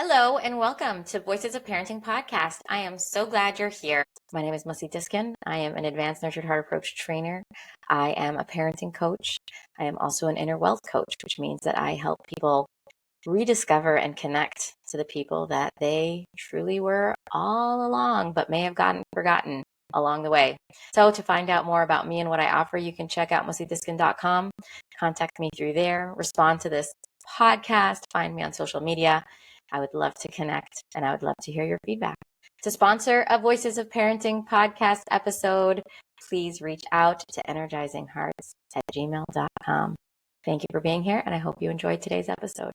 Hello and welcome to Voices of Parenting podcast. I am so glad you're here. My name is Mussi Diskin. I am an advanced nurtured heart approach trainer. I am a parenting coach. I am also an inner wealth coach, which means that I help people rediscover and connect to the people that they truly were all along, but may have gotten forgotten along the way. So to find out more about me and what I offer, you can check out mussidiskin.com, contact me through there, respond to this podcast, find me on social media. I would love to connect and I would love to hear your feedback. To sponsor a Voices of Parenting podcast episode, please reach out to energizinghearts@gmail.com. Thank you for being here, and I hope you enjoyed today's episode.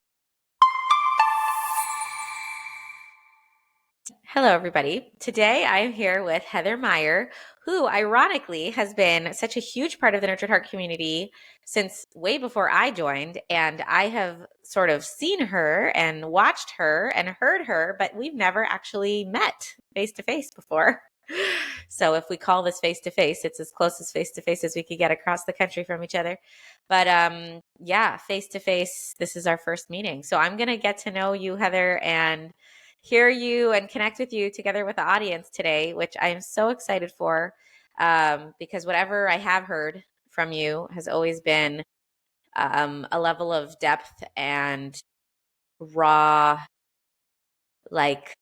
Hello, everybody. Today I am here with Heather Meyer, who ironically has been such a huge part of the Nurtured Heart community since way before I joined. And I have sort of seen her and watched her and heard her, but we've never actually met face to face before. So if we call this face to face, it's as close as face to face as we could get across the country from each other. But yeah, face to face, this is our first meeting. So I'm going to get to know you, Heather, and hear you and connect with you together with the audience today, which I am so excited for, because whatever I have heard from you has always been a level of depth and raw, like,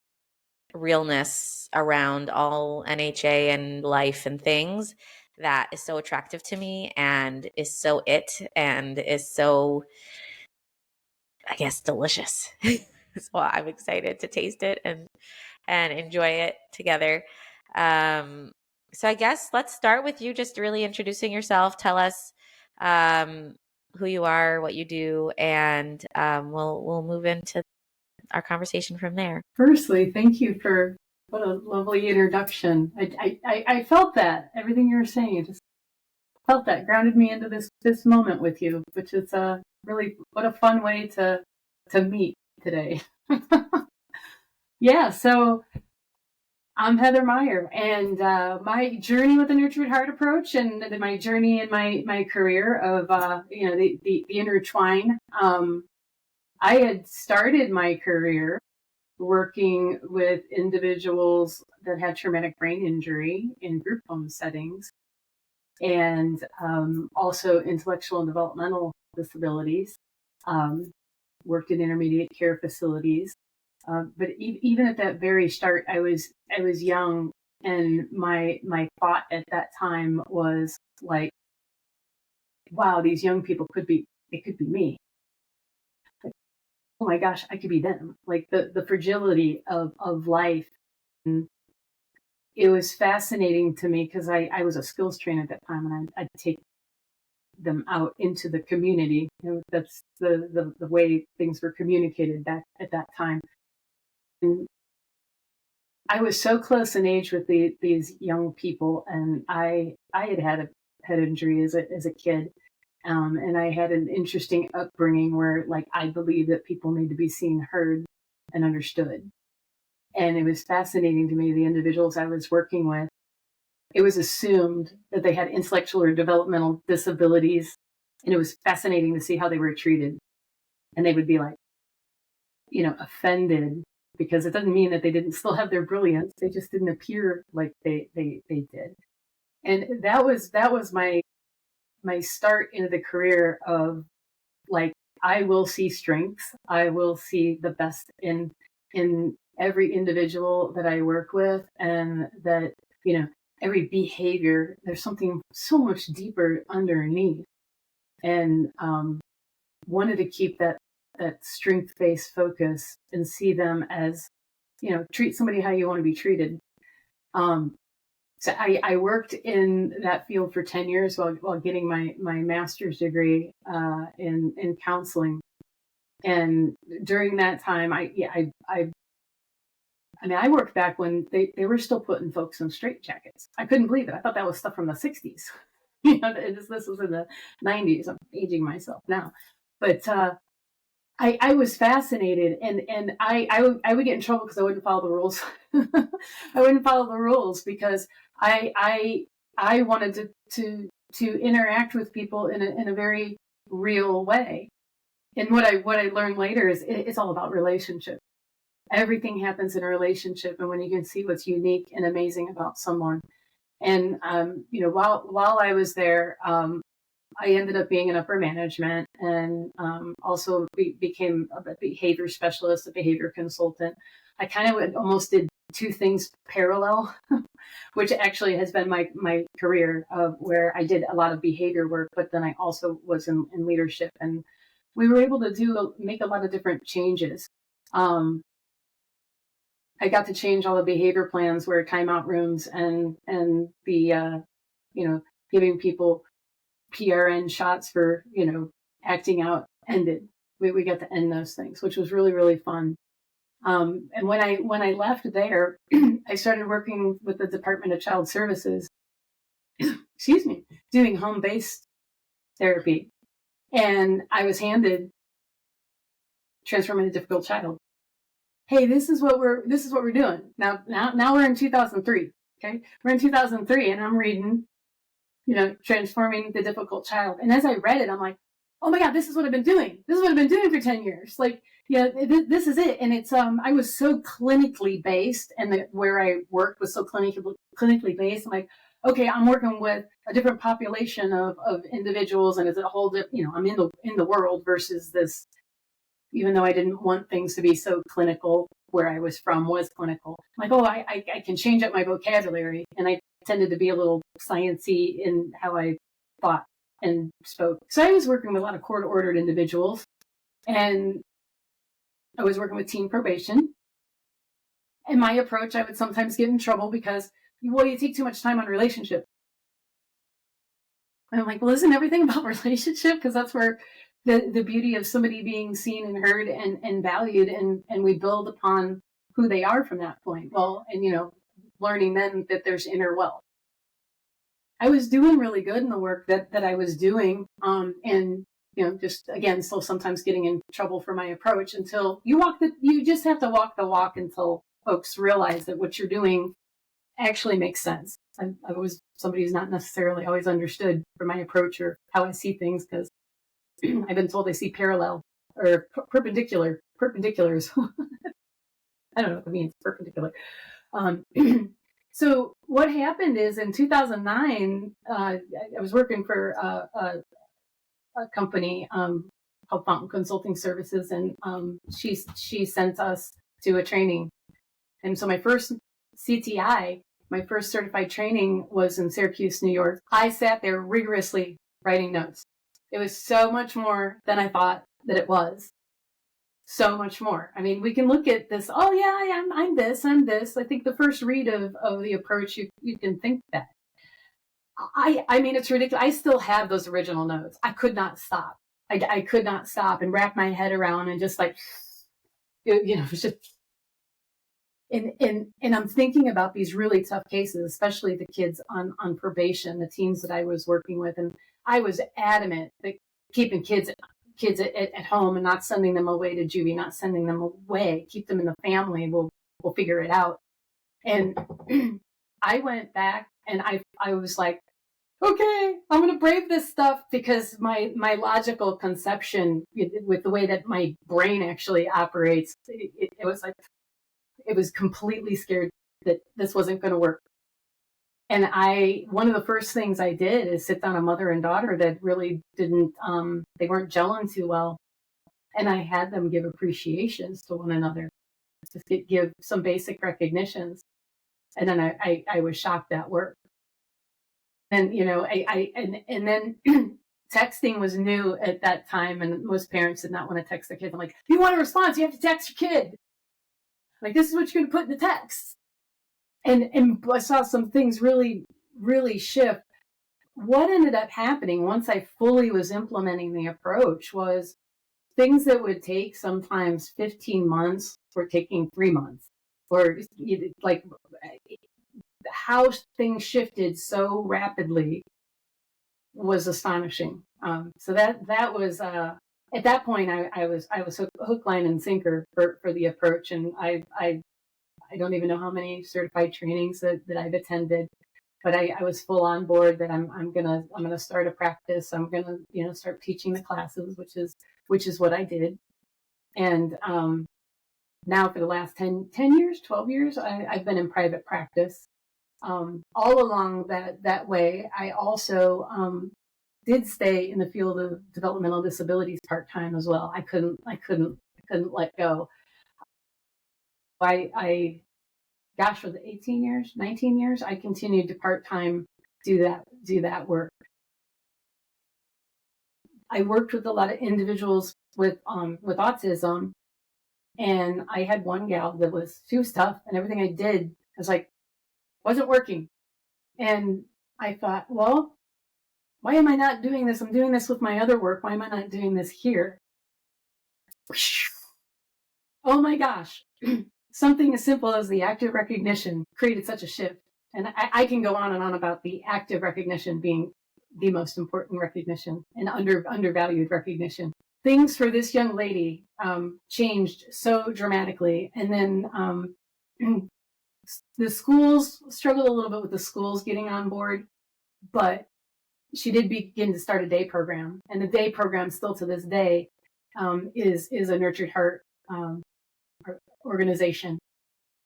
realness around all NHA and life and things that is so attractive to me and is so and is so, I guess, delicious. So I'm excited to taste it and enjoy it together. So I guess let's start with you just really introducing yourself. Tell us who you are, what you do, and we'll move into our conversation from there. Firstly, thank you for what a lovely introduction. I felt that everything you were saying, I just felt that grounded me into this moment with you, which is really what a fun way to meet today. Yeah, so I'm Heather Meyer, and my journey with the Nurtured Heart approach, and my journey in my career of the intertwine. I had started my career working with individuals that had traumatic brain injury in group home settings, and also intellectual and developmental disabilities. Worked in intermediate care facilities, but even at that very start, I was young, and my thought at that time was like, "Wow, these young people could be me." Oh my gosh, I could be them. Like the fragility of life. And it was fascinating to me because I was a skills trainer at that time, and I'd take them out into the community. That's the way things were communicated back at that time. And I was so close in age with these young people, and I had a head injury as a kid. And I had an interesting upbringing where, like, I believe that people need to be seen, heard, and understood. And it was fascinating to me, the individuals I was working with, it was assumed that they had intellectual or developmental disabilities. And it was fascinating to see how they were treated. And they would be like, offended, because it doesn't mean that they didn't still have their brilliance. They just didn't appear like they did. And that was my start into the career of, like, I will see strengths. I will see the best in every individual that I work with, and that, every behavior, there's something so much deeper underneath. And wanted to keep that strength-based focus and see them as, treat somebody how you want to be treated. So I worked in that field for 10 years while getting my master's degree in counseling. And during that time, I worked back when they were still putting folks in straitjackets. I couldn't believe it. I thought that was stuff from the 60s. This was in the 90s. I'm aging myself now. But I was fascinated, and I would get in trouble because I wouldn't follow the rules. I wouldn't follow the rules because I wanted to interact with people in a very real way. And what I learned later is it's all about relationship. Everything happens in a relationship, and when you can see what's unique and amazing about someone. And while I was there, I ended up being in upper management, and also became a behavior specialist, a behavior consultant. I kind of almost did two things parallel, which actually has been my career, of where I did a lot of behavior work, but then I also was in leadership, and we were able to make a lot of different changes. I got to change all the behavior plans where timeout rooms and the giving people PRN shots for acting out ended. We got to end those things, which was really, really fun. And when I left there, I started working with the Department of Child Services. Excuse me, doing home-based therapy, and I was handed Transforming a Difficult Child. Hey, this is what we're doing now. Now we're in 2003. Okay, we're in 2003, and I'm reading, Transforming the Difficult Child. And as I read it, I'm like, oh my God, this is what I've been doing. This is what I've been doing for 10 years. Like, this is it. And it's, I was so clinically based, and where I worked was so clinically based. I'm like, okay, I'm working with a different population of individuals, and it's a whole different, I'm in the world versus this, even though I didn't want things to be so clinical, where I was from was clinical. I'm like, oh, I can change up my vocabulary. And I tended to be a little sciencey in how I thought and spoke. So I was working with a lot of court-ordered individuals, and I was working with teen probation. And my approach, I would sometimes get in trouble because, well, you take too much time on relationship. And I'm like, well, isn't everything about relationship? Because that's where the beauty of somebody being seen and heard and valued, and we build upon who they are from that point. Well, and learning then that there's inner wealth. I was doing really good in the work that I was doing, and just again, still sometimes getting in trouble for my approach, until you just have to walk the walk until folks realize that what you're doing actually makes sense. I was somebody who's not necessarily always understood for my approach or how I see things, because I've been told I see parallel or perpendiculars. I don't know what it means, perpendicular. So what happened is, in 2009, I was working for a company called Fountain Consulting Services, and she sent us to a training. And so my first CTI, my first certified training, was in Syracuse, New York. I sat there rigorously writing notes. It was so much more than I thought that it was. So much more. I mean, we can look at this, oh yeah, I'm this. I think the first read of the approach, you can think that. I mean, it's ridiculous. I still have those original notes. I could not stop. I could not stop and wrap my head around, and just like, it was just, and I'm thinking about these really tough cases, especially the kids on probation, the teens that I was working with. And I was adamant that keeping kids at home and not sending them away to juvie, not sending them away, keep them in the family. We'll figure it out. And I went back, and I was like, okay, I'm going to brave this stuff, because my logical conception with the way that my brain actually operates, it was like, it was completely scared that this wasn't going to work. And one of the first things I did is sit down a mother and daughter that really didn't, they weren't gelling too well. And I had them give appreciations to one another, just give some basic recognitions. And then I was shocked that worked. And, and then texting was new at that time. And most parents did not want to text their kids. I'm like, if you want a response, you have to text your kid. Like, this is what you're going to put in the text. And I saw some things really, really shift. What ended up happening once I fully was implementing the approach was things that would take sometimes 15 months were taking 3 months, or like how things shifted so rapidly was astonishing. So that was, at that point, I was hook, line, and sinker for the approach. And I don't even know how many certified trainings that I've attended, but I was full on board that I'm gonna start a practice. I'm gonna start teaching the classes, which is what I did. And now for the last 10 years, 12 years, I've been in private practice. All along that way, I also did stay in the field of developmental disabilities part-time as well. I couldn't let go. I gosh, was it 18 years, 19 years? I continued to part-time do that work. I worked with a lot of individuals with autism, and I had one gal that she was tough, and everything I did was like wasn't working. And I thought, well, why am I not doing this? I'm doing this with my other work. Why am I not doing this here? Oh my gosh. Something as simple as the active recognition created such a shift. And I can go on and on about the active recognition being the most important recognition and undervalued recognition. Things for this young lady changed so dramatically. And then the schools struggled a little bit with the schools getting on board, but she did begin to start a day program. And the day program still to this day is a Nurtured Heart organization.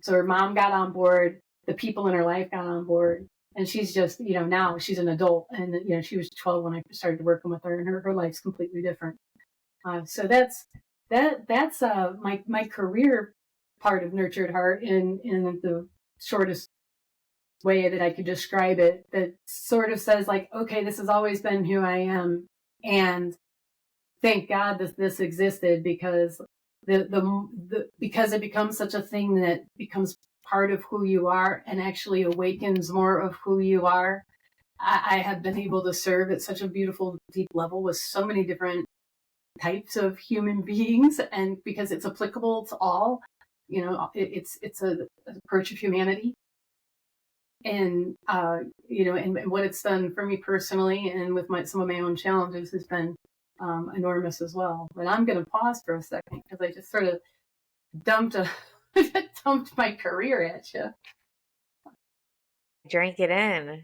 So her mom got on board, the people in her life got on board, and she's just, now she's an adult, and she was 12 when I started working with her, and her life's completely different. So that's my career part of Nurtured Heart in the shortest way that I could describe it. That sort of says like, okay, this has always been who I am, and thank God that this existed, because because it becomes such a thing that becomes part of who you are and actually awakens more of who you are. I have been able to serve at such a beautiful, deep level with so many different types of human beings, and because it's applicable to all, it's an approach of humanity. And and what it's done for me personally, and with some of my own challenges, has been enormous as well. But I'm going to pause for a second because I just sort of dumped my career at you. Drank it in.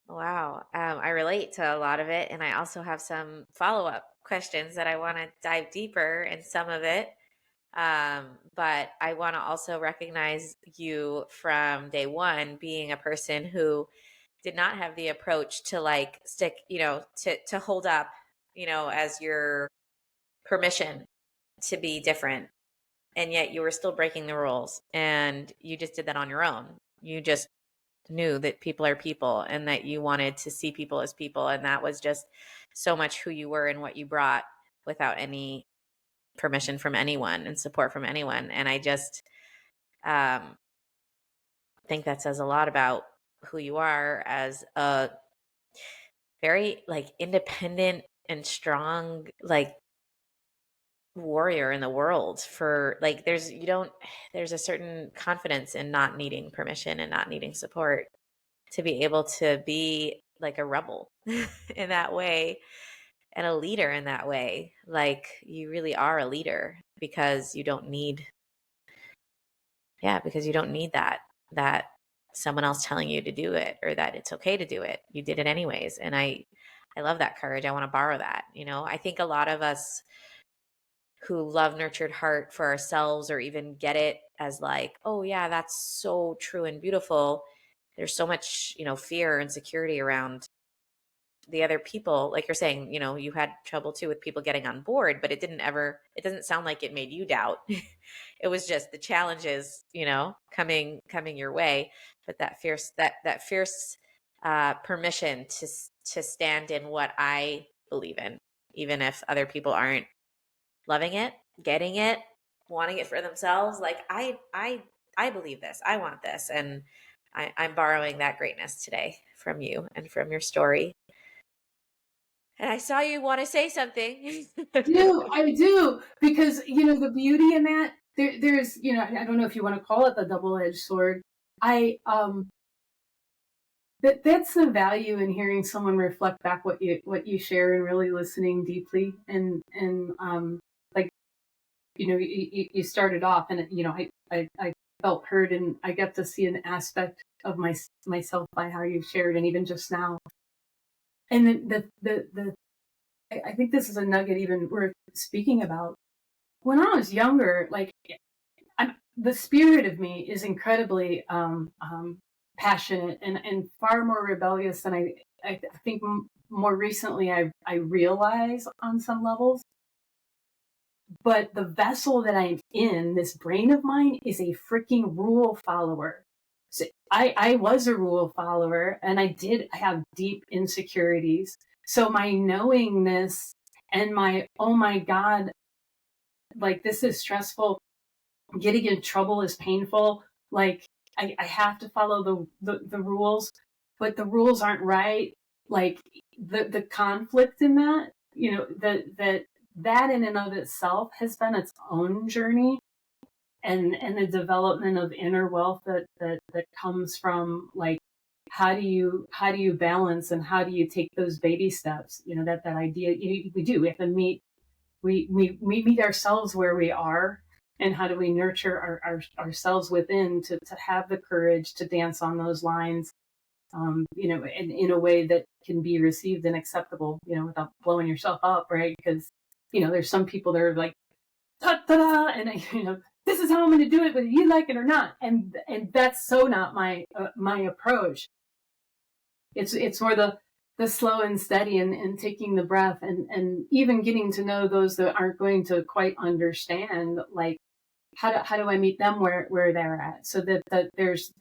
Wow. I relate to a lot of it, and I also have some follow-up questions that I want to dive deeper in some of it. But I want to also recognize you from day one being a person who did not have the approach to like stick, to hold up, as your permission to be different. And yet you were still breaking the rules, and you just did that on your own. You just knew that people are people, and that you wanted to see people as people. And that was just so much who you were and what you brought, without any permission from anyone and support from anyone. And I just think that says a lot about who you are as a very like independent and strong like warrior in the world. For like there's a certain confidence in not needing permission and not needing support to be able to be like a rebel in that way, and a leader in that way. Like you really are a leader because you don't need that someone else telling you to do it, or that it's okay to do it. You did it anyways. And I love that courage. I want to borrow that. I think a lot of us who love Nurtured Heart for ourselves, or even get it as like, oh yeah, that's so true and beautiful, there's so much, fear and insecurity around the other people. Like you're saying, you had trouble too with people getting on board, but it doesn't sound like it made you doubt. It was just the challenges, coming your way. But that fierce permission to stand in what I believe in, even if other people aren't loving it, getting it, wanting it for themselves. Like I believe this, I want this. And I'm borrowing that greatness today from you and from your story. And I saw you want to say something. I do, because the beauty in that, there's I don't know if you want to call it the double-edged sword. That's the value in hearing someone reflect back what you share, and really listening deeply, and like you started off, and I felt heard, and I got to see an aspect of myself by how you shared, and even just now. And I think this is a nugget even worth speaking about. When I was younger, like the spirit of me is incredibly passionate and far more rebellious than I think more recently I realize on some levels. But the vessel that I'm in, this brain of mine, is a freaking rule follower. So I was a rule follower, and I did have deep insecurities. So my knowingness and my, oh my God, like this is stressful, getting in trouble is painful. Like I have to follow the rules, but the rules aren't right. Like the conflict in that, that in and of itself has been its own journey, and the development of inner wealth that comes from, like, how do you balance, and how do you take those baby steps, that idea. We have to meet, we meet ourselves where we are, and how do we nurture ourselves within to have the courage to dance on those lines, in a way that can be received and acceptable, without blowing yourself up, right? Because, there's some people that are like, ta ta da, and this is how I'm going to do it, whether you like it or not. And that's so not my approach. It's more the slow and steady, and taking the breath, and even getting to know those that aren't going to quite understand, like, how do I meet them where they're at, so that there's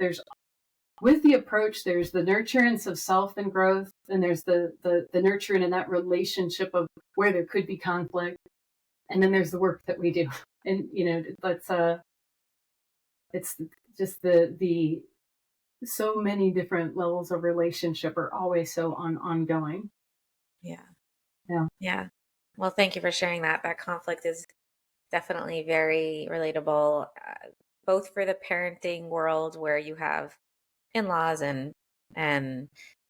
with the approach, there's the nurturance of self and growth, and there's the nurturing in that relationship of where there could be conflict, and then there's the work that we do. And that's it's just the so many different levels of relationship are always so ongoing. Yeah. Yeah. Yeah. Well, thank you for sharing that. That conflict is definitely very relatable, both for the parenting world where you have in-laws and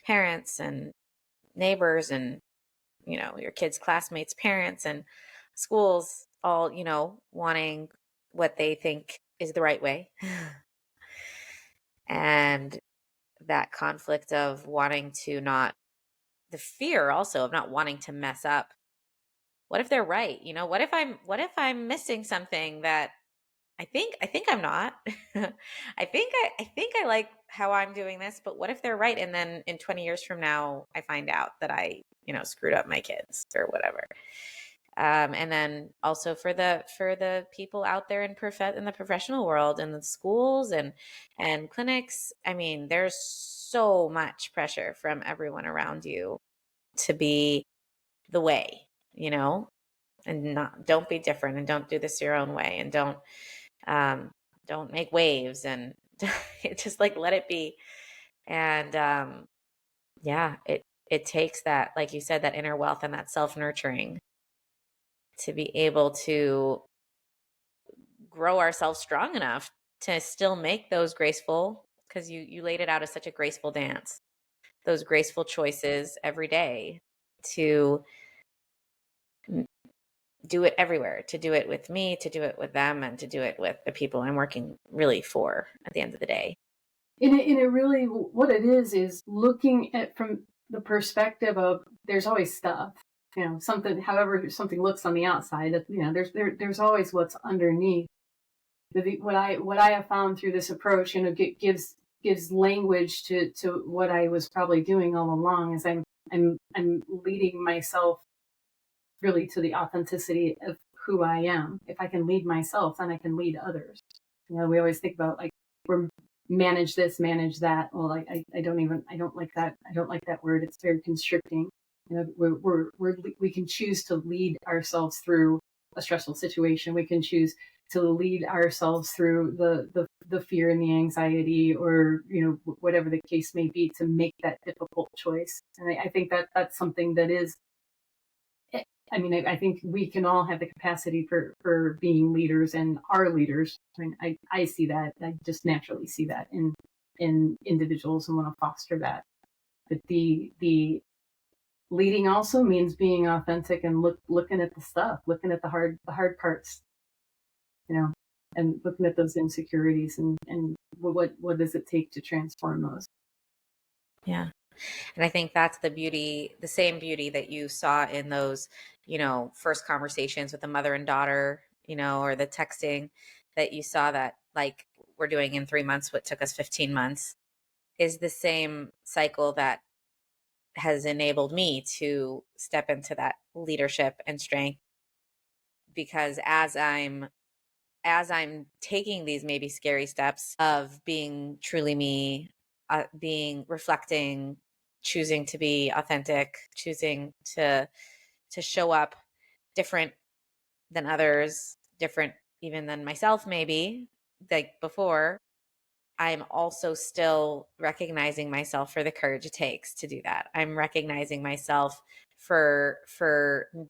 parents and neighbors and your kids' classmates' parents and schools all wanting what they think is the right way. And that conflict of wanting to not, the fear also of not wanting to mess up. What if they're right? What if I'm missing something that I think I'm not. I think I like how I'm doing this, but what if they're right? And then in 20 years from now, I find out that I screwed up my kids or whatever. And then also for the people out there in the professional world, in the schools and clinics. I mean, there's so much pressure from everyone around you to be the way, and don't be different, and don't do this your own way, and um, don't make waves, and just like let it be. And yeah, it takes that, like you said, that inner wealth and that self nurturing to be able to grow ourselves strong enough to still make those graceful, because you laid it out as such a graceful dance, those graceful choices every day to do it everywhere, to do it with me, to do it with them, and to do it with the people I'm working really for at the end of the day. And it really, what it is looking at from the perspective of, there's always stuff, something, however something looks on the outside, there's always what's underneath. What I have found through this approach, gives language to what I was probably doing all along, is I'm leading myself really to the authenticity of who I am. If I can lead myself, then I can lead others. We always think about, like, we're manage this, manage that. Well, I don't like that. I don't like that word. It's very constricting. We can choose to lead ourselves through a stressful situation. We can choose to lead ourselves through the fear and the anxiety, or whatever the case may be, to make that difficult choice. And I think that's something that is, I mean, I think we can all have the capacity for being leaders and are leaders. I mean, I see that. I just naturally see that in individuals, and want to foster that. But the leading also means being authentic, and looking at the stuff, looking at the hard parts, and looking at those insecurities, and what does it take to transform those. Yeah. And I think that's the same beauty that you saw in those, first conversations with the mother and daughter, or the texting, that you saw that like we're doing in 3 months what took us 15 months, is the same cycle that has enabled me to step into that leadership and strength. Because as I'm taking these maybe scary steps of being truly me, being reflecting, choosing to be authentic, choosing to show up different than others, different even than myself maybe, like before, I'm also still recognizing myself for the courage it takes to do that. I'm recognizing myself for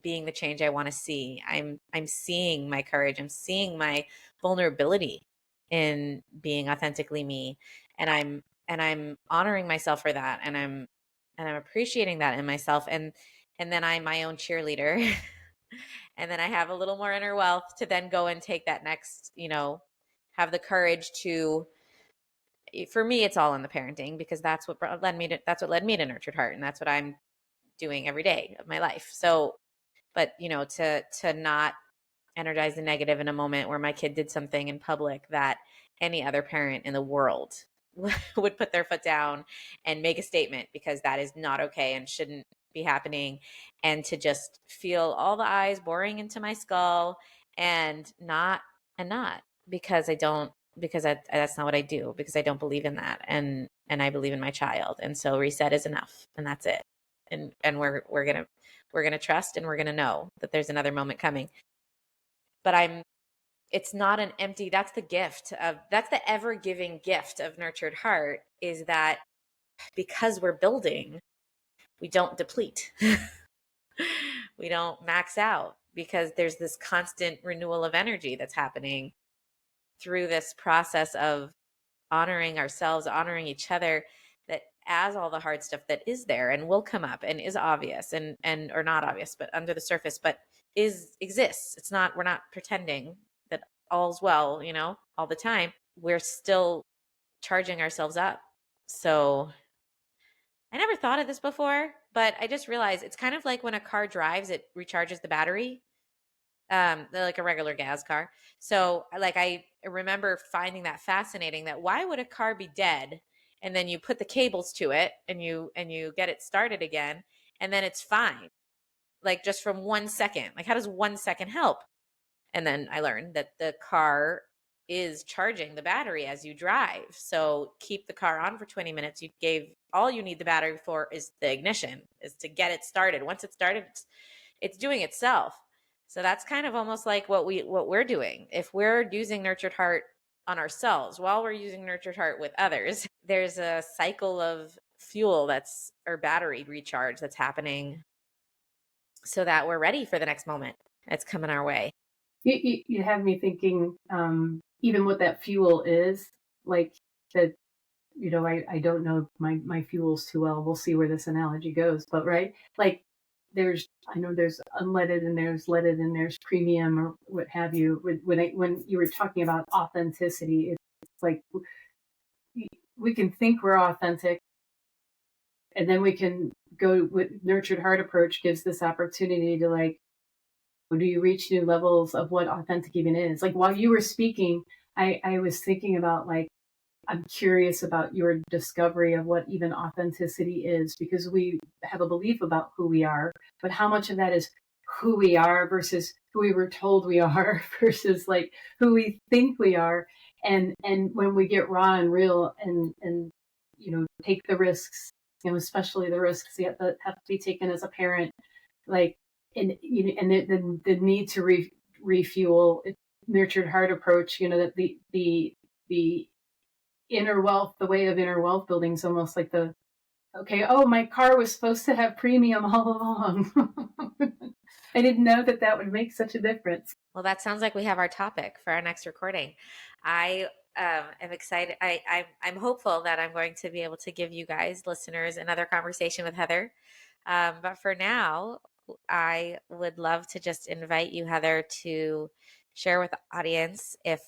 being the change I want to see. I'm seeing my courage. I'm seeing my vulnerability in being authentically me, and I'm honoring myself for that, and I'm appreciating that in myself, and then I'm my own cheerleader. And then I have a little more inner wealth to then go and take that next, have the courage to, for me it's all in the parenting, because that's what led me to Nurtured Heart, and that's what I'm doing every day of my life. So, but to not energize the negative in a moment where my kid did something in public that any other parent in the world would put their foot down and make a statement, because that is not okay and shouldn't be happening, and to just feel all the eyes boring into my skull, and not because I don't, because that's not what I do, because I don't believe in that, and I believe in my child, and so reset is enough, and that's it. And we're gonna trust, and we're gonna know that there's another moment coming. But it's not an empty, that's the ever giving gift of Nurtured Heart, is that because we're building, we don't deplete. We don't max out, because there's this constant renewal of energy that's happening through this process of honoring ourselves, honoring each other, that as all the hard stuff that is there and will come up and is obvious, and or not obvious, but under the surface, but exists. It's not, we're not pretending that all's well, all the time. We're still charging ourselves up. So I never thought of this before, but I just realized it's kind of like when a car drives, it recharges the battery, like a regular gas car. So like I remember finding that fascinating, that why would a car be dead and then you put the cables to it and you get it started again, and then it's fine, like just from 1 second. Like how does 1 second help? And then I learned that the car is charging the battery as you drive. So keep the car on for 20 minutes. All you need the battery for is the ignition, is to get it started. Once it's started, it's doing itself. So that's kind of almost like what we're doing. If we're using Nurtured Heart on ourselves while we're using Nurtured Heart with others, there's a cycle of fuel or battery recharge that's happening, so that we're ready for the next moment that's coming our way. You have me thinking, even what that fuel is, like that, I don't know my fuels too well. We'll see where this analogy goes, but right, like I know there's unleaded and there's leaded and there's premium or what have you. When you were talking about authenticity, it's like we can think we're authentic, and then we can go with Nurtured Heart approach, gives this opportunity to, like, do you reach new levels of what authentic even is? Like while you were speaking, I was thinking about, like, I'm curious about your discovery of what even authenticity is, because we have a belief about who we are, but how much of that is who we are versus who we were told we are versus like who we think we are. And when we get raw and real and take the risks, especially the risks that have to be taken as a parent, like, and the need to refuel, Nurtured Heart approach, that the inner wealth, the way of inner wealth building is almost like oh, my car was supposed to have premium all along. I didn't know that would make such a difference. Well, that sounds like we have our topic for our next recording. I am excited. I'm hopeful that I'm going to be able to give you guys, listeners, another conversation with Heather. But for now, I would love to just invite you, Heather, to share with the audience if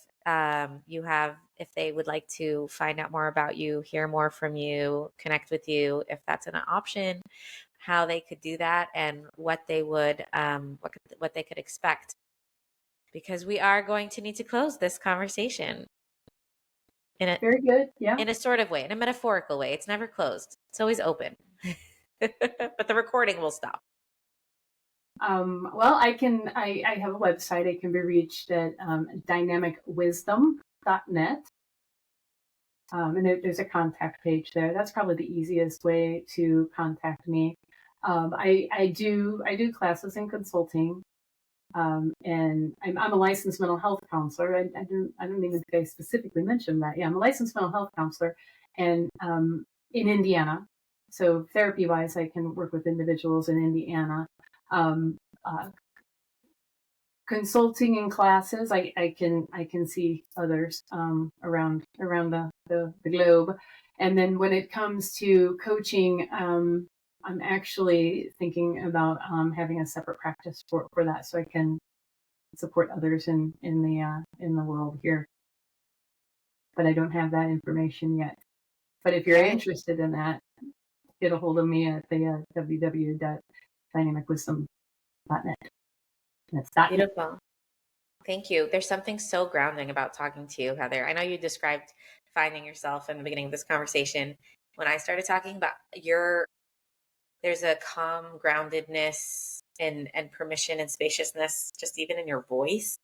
they would like to find out more about you, hear more from you, connect with you, if that's an option, how they could do that, and what they would what they could expect, because we are going to need to close this conversation. Very good. Yeah. in a sort of way, in a metaphorical way. It's never closed. It's always open. But the recording will stop. Well, I have a website. I can be reached at dynamicwisdom.net. And there's a contact page there. That's probably the easiest way to contact me. I do classes in consulting, and I'm a licensed mental health counselor. I don't even think I specifically mentioned that. Yeah, I'm a licensed mental health counselor, and in Indiana. So therapy wise, I can work with individuals in Indiana. Um, uh, Consulting in classes, I can see others around the globe, and then when it comes to coaching, I'm actually thinking about having a separate practice for that, so I can support others in the world here. But I don't have that information yet. But if you're Very interested in that, get a hold of me at the www.dynamicwisdom.net. That's .net. beautiful. Thank you. There's something so grounding about talking to you, Heather. I know you described finding yourself in the beginning of this conversation. When I started talking about there's a calm groundedness and permission and spaciousness just even in your voice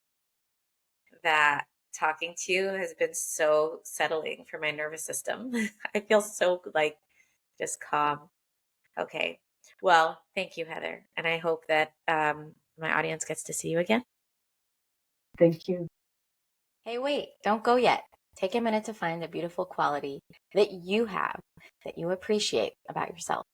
that talking to you has been so settling for my nervous system. I feel so like just calm. Okay. Well, thank you, Heather. And I hope that my audience gets to see you again. Thank you. Hey, wait, don't go yet. Take a minute to find the beautiful quality that you have that you appreciate about yourself.